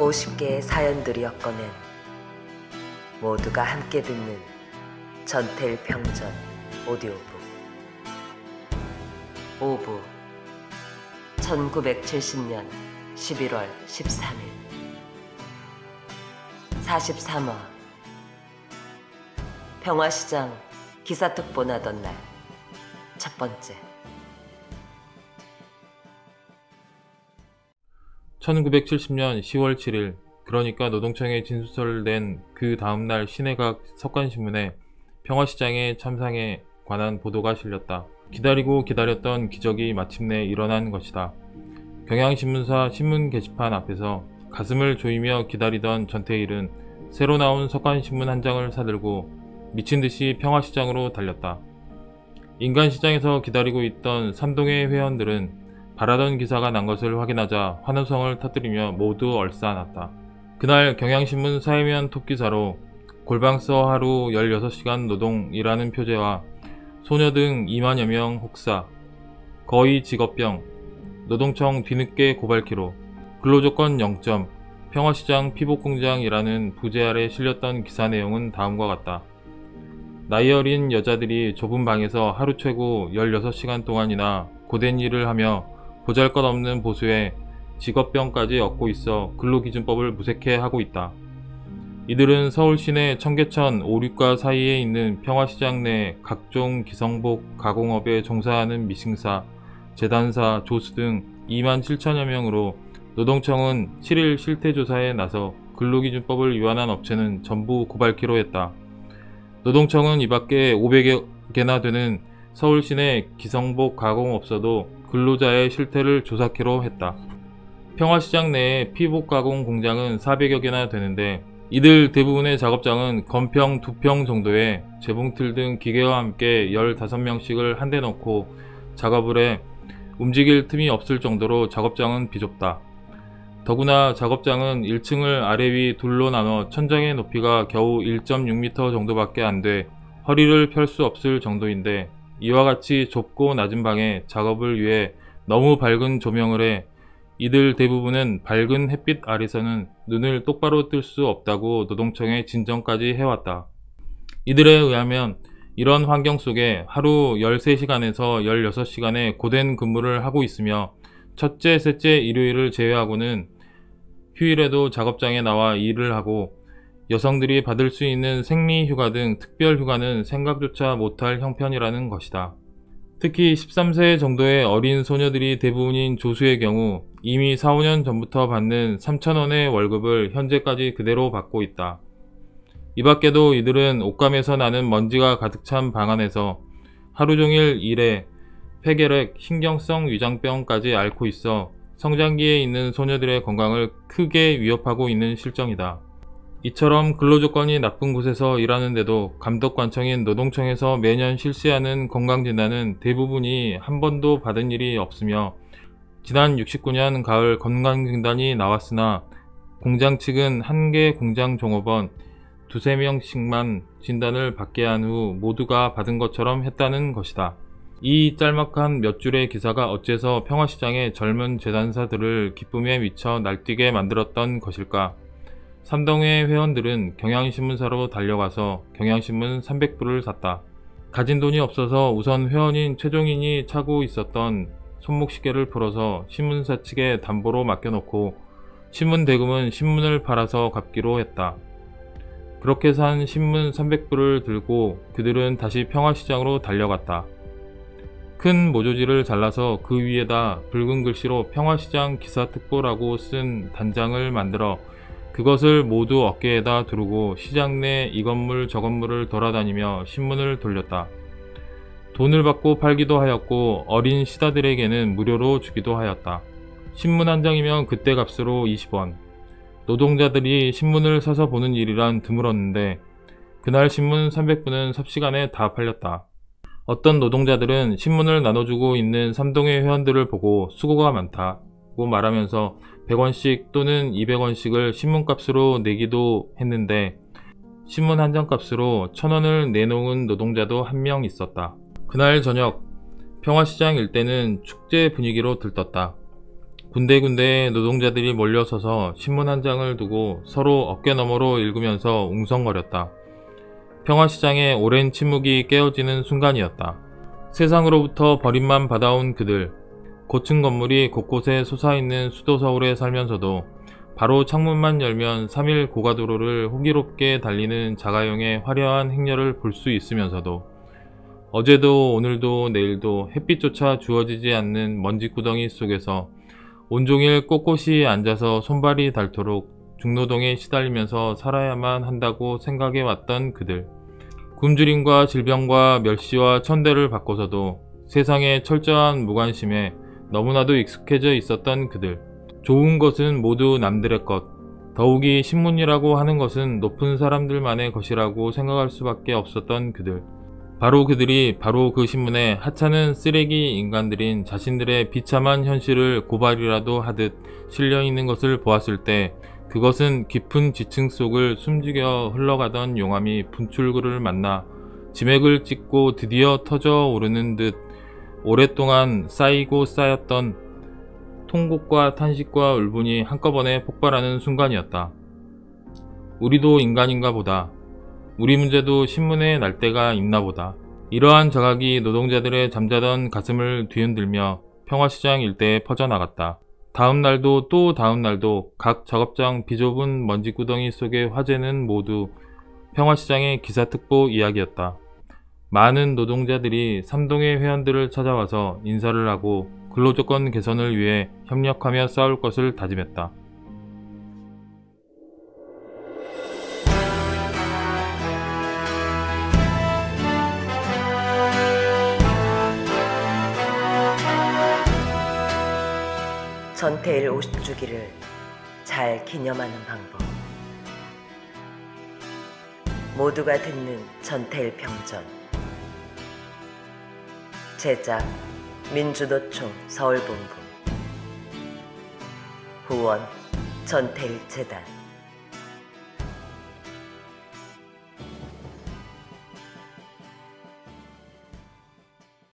50개의 사연들이었거늘 모두가 함께 듣는 전태일 평전 오디오북 5부 1970년 11월 13일 43화 평화시장 기사특보 나던 날 첫 번째. 1970년 10월 7일, 그러니까 노동청에 진술된 그 다음날 시내각 석관신문에 평화시장의 참상에 관한 보도가 실렸다. 기다리고 기다렸던 기적이 마침내 일어난 것이다. 경향신문사 신문 게시판 앞에서 가슴을 조이며 기다리던 전태일은 새로 나온 석관신문 한 장을 사들고 미친듯이 평화시장으로 달렸다. 인간시장에서 기다리고 있던 삼동의 회원들은 바라던 기사가 난 것을 확인하자 환호성을 터뜨리며 모두 얼싸안았다. 그날 경향신문 사회면 톱기사로 골방서 하루 16시간 노동이라는 표제와 소녀 등 2만여 명 혹사, 거의 직업병, 노동청 뒤늦게 고발키로, 근로조건 0점, 평화시장 피복공장이라는 부제 아래 실렸던 기사 내용은 다음과 같다. 나이 어린 여자들이 좁은 방에서 하루 최고 16시간 동안이나 고된 일을 하며 보잘것없는 보수에 직업병까지 얻고 있어 근로기준법을 무색해 하고 있다. 이들은 서울 시내 청계천 5, 6가 사이에 있는 평화시장 내 각종 기성복 가공업에 종사하는 미싱사, 재단사, 조수 등 2만 7천여 명으로 노동청은 7일 실태조사에 나서 근로기준법을 위반한 업체는 전부 고발키로 했다. 노동청은 이 밖에 500개나 되는 서울 시내 기성복 가공업소도 근로자의 실태를 조사키로 했다. 평화시장 내에 피복 가공 공장은 400여 개나 되는데 이들 대부분의 작업장은 건평 2평 정도에 재봉틀 등 기계와 함께 15명씩을 한데 넣고 작업을 해 움직일 틈이 없을 정도로 작업장은 비좁다. 더구나 작업장은 1층을 아래 위 둘로 나눠 천장의 높이가 겨우 1.6m 정도밖에 안 돼 허리를 펼 수 없을 정도인데 이와 같이 좁고 낮은 방에 작업을 위해 너무 밝은 조명을 해 이들 대부분은 밝은 햇빛 아래서는 눈을 똑바로 뜰 수 없다고 노동청에 진정까지 해왔다. 이들에 의하면 이런 환경 속에 하루 13시간에서 16시간의 고된 근무를 하고 있으며 첫째, 셋째 일요일을 제외하고는 휴일에도 작업장에 나와 일을 하고 여성들이 받을 수 있는 생리휴가 등 특별휴가는 생각조차 못할 형편이라는 것이다. 특히 13세 정도의 어린 소녀들이 대부분인 조수의 경우 이미 4, 5년 전부터 받는 3,000원의 월급을 현재까지 그대로 받고 있다. 이 밖에도 이들은 옷감에서 나는 먼지가 가득 찬 방 안에서 하루 종일 일해 폐결핵, 신경성 위장병까지 앓고 있어 성장기에 있는 소녀들의 건강을 크게 위협하고 있는 실정이다. 이처럼 근로조건이 나쁜 곳에서 일하는데도 감독관청인 노동청에서 매년 실시하는 건강진단은 대부분이 한 번도 받은 일이 없으며 지난 69년 가을 건강진단이 나왔으나 공장 측은 한 개 공장 종업원 2~3명씩만 진단을 받게 한 후 모두가 받은 것처럼 했다는 것이다. 이 짤막한 몇 줄의 기사가 어째서 평화시장의 젊은 재단사들을 기쁨에 미쳐 날뛰게 만들었던 것일까? 삼동의 회원들은 경향신문사로 달려가서 경향신문 300부를 샀다. 가진 돈이 없어서 우선 회원인 최종인이 차고 있었던 손목시계를 풀어서 신문사 측에 담보로 맡겨놓고 신문 대금은 신문을 팔아서 갚기로 했다. 그렇게 산 신문 300부를 들고 그들은 다시 평화시장으로 달려갔다. 큰 모조지를 잘라서 그 위에다 붉은 글씨로 평화시장 기사특보라고 쓴 단장을 만들어 그것을 모두 어깨에다 두르고 시장 내 이 건물 저 건물을 돌아다니며 신문을 돌렸다. 돈을 받고 팔기도 하였고 어린 시다들에게는 무료로 주기도 하였다. 신문 한 장이면 그때 값으로 20원. 노동자들이 신문을 사서 보는 일이란 드물었는데 그날 신문 300부는 삽시간에 다 팔렸다. 어떤 노동자들은 신문을 나눠주고 있는 삼동의 회원들을 보고 수고가 많다고 말하면서 100원씩 또는 200원씩을 신문값으로 내기도 했는데 신문 한 장 값으로 1,000원을 내놓은 노동자도 한 명 있었다. 그날 저녁 평화시장 일대는 축제 분위기로 들떴다. 군데군데 노동자들이 몰려서서 신문 한 장을 두고 서로 어깨너머로 읽으면서 웅성거렸다. 평화시장의 오랜 침묵이 깨어지는 순간이었다. 세상으로부터 버림만 받아온 그들, 고층 건물이 곳곳에 솟아있는 수도 서울에 살면서도 바로 창문만 열면 3일 고가도로를 호기롭게 달리는 자가용의 화려한 행렬을 볼 수 있으면서도 어제도 오늘도 내일도 햇빛조차 주어지지 않는 먼지구덩이 속에서 온종일 꼿꼿이 앉아서 손발이 닳도록 중노동에 시달리면서 살아야만 한다고 생각해왔던 그들. 굶주림과 질병과 멸시와 천대를 받고서도 세상의 철저한 무관심에 너무나도 익숙해져 있었던 그들. 좋은 것은 모두 남들의 것, 더욱이 신문이라고 하는 것은 높은 사람들만의 것이라고 생각할 수밖에 없었던 그들. 바로 그들이 바로 그 신문에 하찮은 쓰레기 인간들인 자신들의 비참한 현실을 고발이라도 하듯 실려있는 것을 보았을 때 그것은 깊은 지층 속을 숨죽여 흘러가던 용암이 분출구를 만나 지맥을 찍고 드디어 터져 오르는 듯 오랫동안 쌓이고 쌓였던 통곡과 탄식과 울분이 한꺼번에 폭발하는 순간이었다. 우리도 인간인가 보다. 우리 문제도 신문에 날 때가 있나 보다. 이러한 자각이 노동자들의 잠자던 가슴을 뒤흔들며 평화시장 일대에 퍼져나갔다. 다음 날도 또 다음 날도 각 작업장 비좁은 먼지구덩이 속의 화제는 모두 평화시장의 기사특보 이야기였다. 많은 노동자들이 삼동의 회원들을 찾아와서 인사를 하고 근로조건 개선을 위해 협력하며 싸울 것을 다짐했다. 전태일 50주기를 잘 기념하는 방법. 모두가 듣는 전태일 평전. 제작 민주노총 서울본부. 후원 전태일 재단.